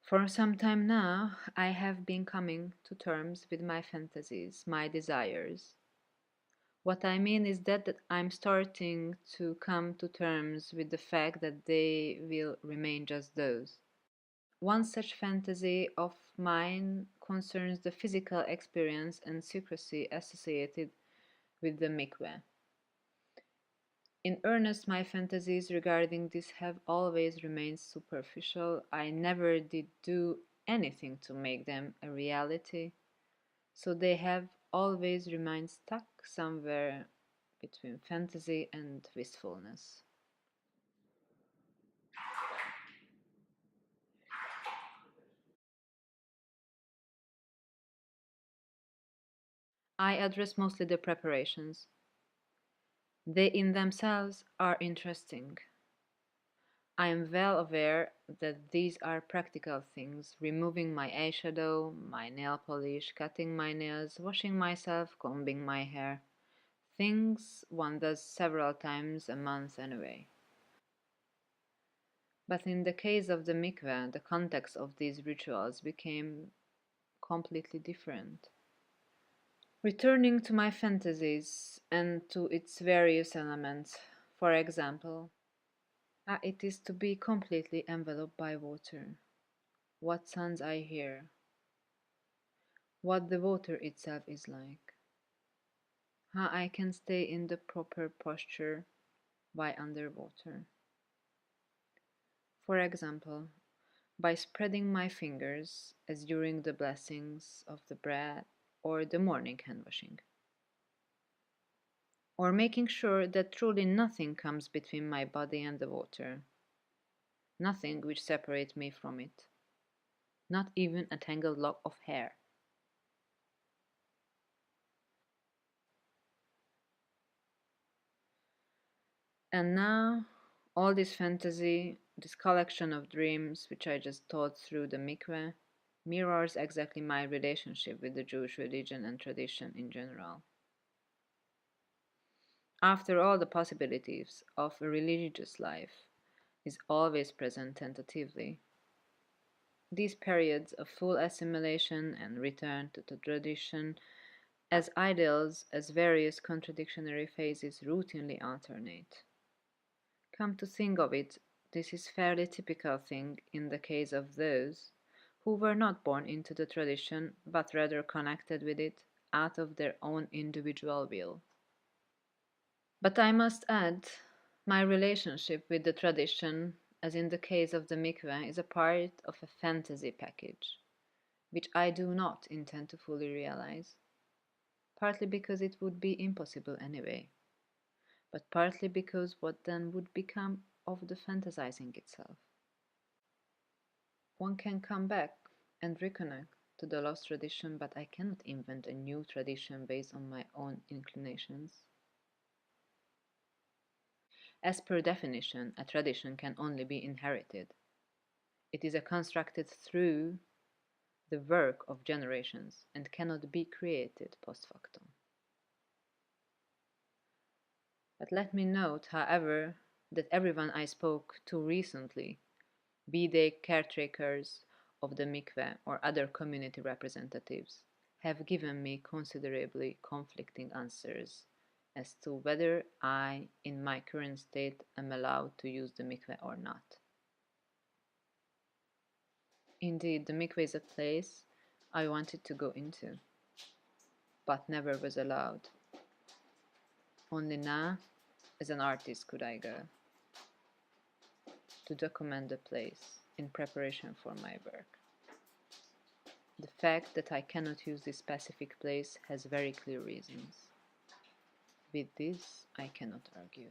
For some time now, I have been coming to terms with my fantasies, my desires. What I mean is that I'm starting to come to terms with the fact that they will remain just those. One such fantasy of mine concerns the physical experience and secrecy associated with the mikveh. In earnest, my fantasies regarding this have always remained superficial. I never did do anything to make them a reality, so they have always remained stuck somewhere between fantasy and wistfulness. I address mostly the preparations. They in themselves are interesting. I am well aware that these are practical things: removing my eyeshadow, my nail polish, cutting my nails, washing myself, combing my hair. Things one does several times a month anyway. But in the case of the mikveh, the context of these rituals became completely different. Returning to my fantasies and to its various elements, for example, it is to be completely enveloped by water. What sounds I hear, what the water itself is like, how I can stay in the proper posture while underwater. For example, by spreading my fingers as during the blessings of the bread or the morning hand washing, or making sure that truly nothing comes between my body and the water, nothing which separates me from it, not even a tangled lock of hair. And now, all this fantasy, this collection of dreams which I just thought through the mikveh, mirrors exactly my relationship with the Jewish religion and tradition in general. After all, the possibilities of a religious life is always present tentatively. These periods of full assimilation and return to the tradition as ideals, as various contradictory phases routinely alternate. Come to think of it, this is fairly typical thing in the case of those who were not born into the tradition but rather connected with it out of their own individual will. But I must add, my relationship with the tradition, as in the case of the mikveh, is a part of a fantasy package, which I do not intend to fully realize, partly because it would be impossible anyway, but partly because what then would become of the fantasizing itself? One can come back and reconnect to the lost tradition, but I cannot invent a new tradition based on my own inclinations. As per definition, a tradition can only be inherited. It is constructed through the work of generations and cannot be created post factum. But let me note, however, that everyone I spoke to recently, be they caretakers of the mikveh or other community representatives, have given me considerably conflicting answers as to whether I, in my current state, am allowed to use the mikveh or not. Indeed, the mikveh is a place I wanted to go into, but never was allowed. Only now, as an artist, could I go to document the place in preparation for my work. The fact that I cannot use this specific place has very clear reasons. With this, I cannot argue.